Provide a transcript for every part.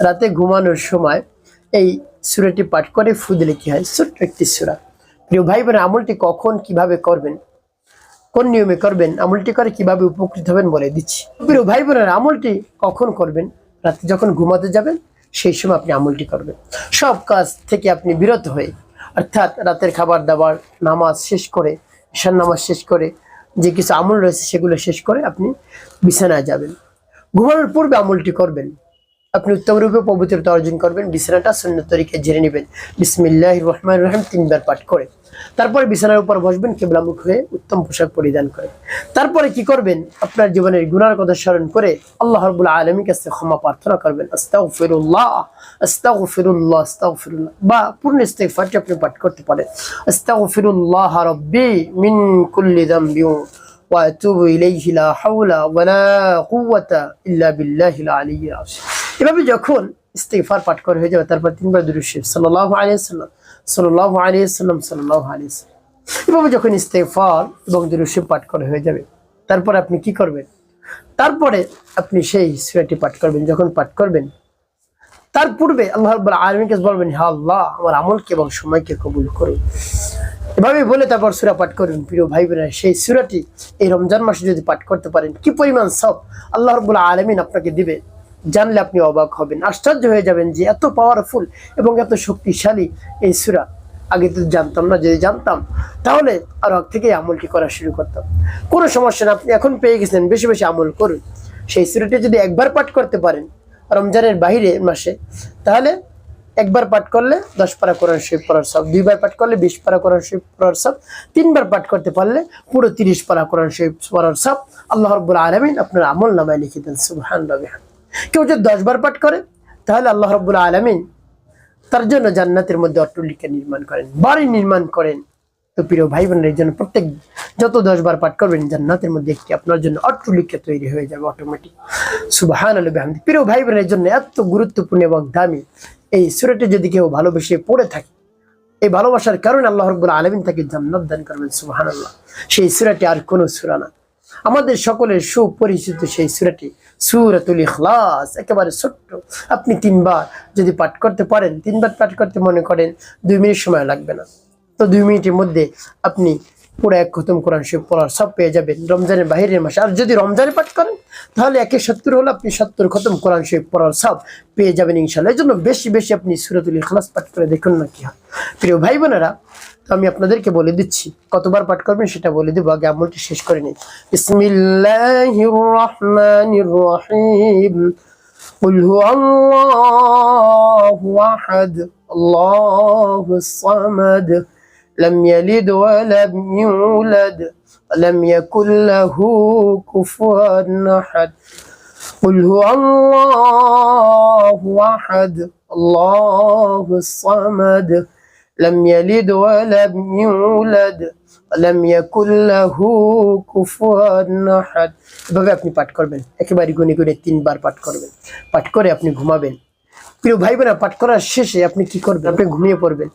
রাতে ঘুমানোর সময় এই সূরাটি পাঠ করে ফু দিলে কি হয়? ছোট্ট একটি সূরা। প্রিয় ভাই বোনেরা, আমলটি কখন কিভাবে করবেন, কোন নিয়মে করবেন, আমলটি করে কিভাবে উপকৃত হবেন বলে দিচ্ছি। প্রিয় ভাই বোনেরা, আমলটি কখন করবেন? রাতে যখন ঘুমাতে যাবেন সেই সময় আপনি আমলটি করবেন। সব কাজ থেকে আপনি বিরত হয়ে, অর্থাৎ রাতের খাবার দাবার, নামাজ শেষ করে, ঈশার নামাজ শেষ করে, যে কিছু আমল রয়েছে সেগুলো শেষ করে আপনি বিছানায় যাবেন। ঘুমানোর পূর্বে আমলটি করবেন। আপনি উত্তম রূপে পবিত্রতা অর্জন করবেন। বিছানাটা সুন্নত তরিকায় ঝেড়ে নেবেন বিসমিল্লাহির রহমানির রহিম 3 বার পাঠ করে। তারপরে বিছানার উপর বসবেন কিবলামুখ হয়ে, উত্তম পোশাক পরিধান করে। তারপরে কি করবেন? আপনার জীবনের গুনার কথা স্মরণ করে আল্লাহ রাব্বুল আলামিনের কাছে ক্ষমা প্রার্থনা করবেন। আস্তাগফিরুল্লাহ আস্তাগফিরুল্লাহ আস্তাগফিরুল্লাহ, বা পূর্ণ ইস্তিগফারটি আপনি পাঠ করতে পারেন। আস্তাগফিরুল্লাহ রাব্বি মিন কুল্লি যামবি ওয়া আতুবু ইলাইহি লা হাওলা ওয়া লা কুওয়াতা ইল্লা বিল্লাহিল আলিয়্যিল আযীম। এভাবে যখন ইস্তিগফার পাঠ করে হয়ে যাবে, তারপর 3 বার দুরূদ শরীফ সাল্লাল্লাহু আলাইহি ওয়াসাল্লাম সাল্লাল্লাহু আলাইহি ওয়াসাল্লাম সাল্লাল্লাহু আলাইহি ওয়াসাল্লাম, এভাবে যখন ইস্তিগফার এবং দুরূদ শরীফ পাঠ করে হয়ে যাবে, তারপর আপনি কি করবেন? তারপরে আপনি সেই সূরাটি পাঠ করবেন। যখন পাঠ করবেন তার পূর্বে আল্লাহ রাব্বুল আলামিনকে বলবেন, হে আল্লাহ, আমার আমলকে এবং সময়কে কবুল করুন। এভাবে বলে তারপর সূরা পাঠ করুন। প্রিয় ভাই বোনেরা, সেই সূরাটি এই রমজান মাসে যদি পাঠ করতে পারেন, কি পরিমাণ সওয়াব আল্লাহ রাব্বুল আলামিন আপনাকে দিবে, জানলে আপনি অবাক হবেন, আশ্চর্য হয়ে যাবেন যে এত পাওয়ারফুল এবং এত শক্তিশালী এই সূরা। আগে তো জানতাম না, যদি জানতাম তাহলে আর আগ থেকে আমলটি করা শুরু করতাম। কোনো সমস্যা না, আপনি এখন পেয়ে গেছেন, বেশি বেশি আমল করুন। সেই সূরাটি যদি একবার পাঠ করতে পারেন রমজানের বাহিরে মাসে, তাহলে একবার পাঠ করলে 10 পারা কোরআন শরীফ পড়ার সব, 2 বার পাঠ করলে 20 পারা কোরআন শরীফ পড়ার সব, 3 বার পাঠ করতে পারলে পুরো 30 পারা কোরআন শরীফ পড়ার সব আল্লাহ রাব্বুল আলামিন আপনার আমল নামায় লিখে দেন। সুবহানাল্লাহ। কেউ যদি 10 বার পাঠ করে তাহলে আল্লাহ রাব্বুল আলামিন তার জন্য জান্নাতের মধ্যে অট্টালিকা নির্মাণ করেন, বাড়ি নির্মাণ করেন। তো প্রিয় ভাই বোনের জন্য প্রত্যেক যত 10 বার পাঠ করবেন, জান্নাতের মধ্যে একটি আপনার জন্য অট্টালিকা তৈরি হয়ে যাবে অটোমেটিক। সুবহানাল্লাহ বিহামদি। প্রিয় ভাই বোনের জন্য এত গুরুত্বপূর্ণ এবং দামি এই সূরাটি যদি কেউ ভালোবেসে পড়ে থাকে, এই ভালোবাসার কারণে আল্লাহ রাব্বুল আলামিন তাকে জান্নাত দান করবেন। সুবহানাল্লাহ। সেই সূরাটি আর কোনো সূরা না, আমাদের সকলের সুপরিচিত সেই সূরাটি সূরাতুল ইখলাস, একেবারে ছোট্ট। আপনি 3 বার যদি পাঠ করতে পারেন, 3 বার পাঠ করতে মনে করেন 2 মিনিট সময় লাগবে না, তো 2 মিনিটের মধ্যে আপনি পুরো 1 খতম কোরআন শরীফ পড়ার সব পেয়ে যাবেন রমজানের বাহিরের মাসে। আর যদি রমজানে পাঠ করেন তাহলে 1/70 হলে আপনি 70 খতম কোরআন শরীফ পড়ার সব পেয়ে যাবেন ইনশাআল্লাহ। এই জন্য বেশি বেশি আপনি সূরাতুল ইখলাস পাঠ করে দেখুন না কি হয়। প্রিয় ভাই বোনেরা, তো আমি আপনাদেরকে বলে দিচ্ছি কতবার পাঠ করবেন সেটা বলে দেব, আগে আমলটি শেষ করে নিন। বিসমিল্লাহির রহমানির রহিম। কুল হুয়াল্লাহু আহাদ আল্লাহুস সামাদ لم يلد ولم يولد ولم يكن له كفوا أحد قل هو الله أحد الله الصمد لم يلد ولم يولد ولم يكن له كفوا أحد। এভাবে আপনি পাঠ করবেন, একেবারে গুনে গুনে 3 বার পাঠ করবেন। পাঠ করে আপনি ঘুমাবেন। প্রিয় ভাই বোনেরা, পাঠ করার শেষে আপনি কি করবেন? আপনি ঘুমিয়ে পড়বেন।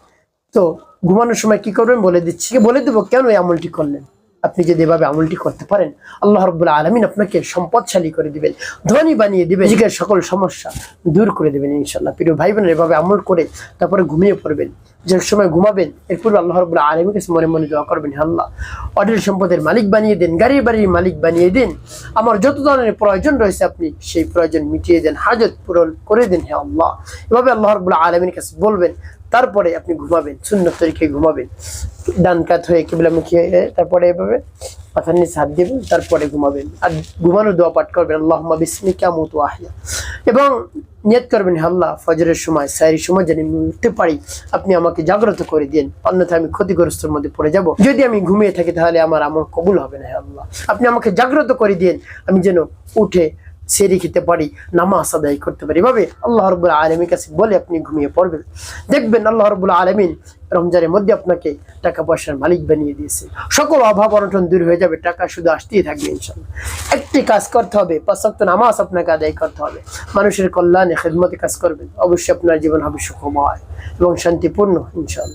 তো ঘুমানোর সময় কি করবেন বলে দিচ্ছি, বলে দেবো কেন এই আমলটি করলেন। আপনি যদি এভাবে আমলটি করতে পারেন, আল্লাহ রাব্বুল আলামিন আপনাকে সম্পদশালী করে দিবেন, ধনী বানিয়ে দিবেন, নিজের সকল সমস্যা দূর করে দেবেন ইনশাআল্লাহ। প্রিয় ভাই বোনেরা, এভাবে আমল করে তারপরে ঘুমিয়ে পড়বেন। যে সময় ঘুমাবেন এরপর আল্লাহ রাব্বুল আলামিনের কাছে মনে মনে দোয়া করবেন, হে আল্লাহ, অঢেল সম্পদের মালিক বানিয়ে দেন, গাড়ি বাড়ির মালিক বানিয়ে দিন, আমার যত ধরনের প্রয়োজন রয়েছে আপনি সেই প্রয়োজন মিটিয়ে দেন, হাজত পূরণ করে দেন হে আল্লাহ। এভাবে আল্লাহ রাব্বুল আলামিনের কাছে বলবেন। তারপরে আপনি ঘুমাবেন, সুন্নত তরিকায় ঘুমাবেন, ডান কাত হয়ে কিবলামুখী হয়ে, তারপরে এভাবে মাথার নিচে হাত দিবেন, তারপরে ঘুমাবেন। আর ঘুমানোর দোয়া পাঠ করবেন, আল্লাহুম্মা বিসমিকা আমুতু ওয়া আহইয়া, এবং নিয়ত করবেন, হে আল্লাহ, ফজরের সময় সাহরির সময় যেন আমি উঠতে পারি, আপনি আমাকে জাগ্রত করে দিন, অন্যথায় আমি ক্ষতিগ্রস্তের মধ্যে পড়ে যাব। যদি আমি ঘুমিয়ে থাকি তাহলে আমার আমল কবুল হবে না। হে আল্লাহ, আপনি আমাকে জাগ্রত করে দিন, আমি যেন উঠে সেরি খেতে পারি, নামাজ আদায় করতে পারি। এভাবে আল্লাহ রাব্বুল আলামিনের কাছে বলে আপনি ঘুমিয়ে পড়বেন। দেখবেন আল্লাহ রাব্বুল আলামিন রমজানের মধ্যে আপনাকে টাকা পয়সার মালিক বানিয়ে দিয়েছে, সকল অভাব অনটন দূর হয়ে যাবে, টাকা শুধু আসতেই থাকবে ইনশাআল্লাহ। একটি কাজ করতে হবে, 5 ওয়াক্ত নামাজ আপনাকে আদায় করতে হবে, মানুষের কল্যাণে খেদমতে কাজ করবেন, অবশ্যই আপনার জীবন হবে সুখময় এবং শান্তিপূর্ণ ইনশাআল্লাহ।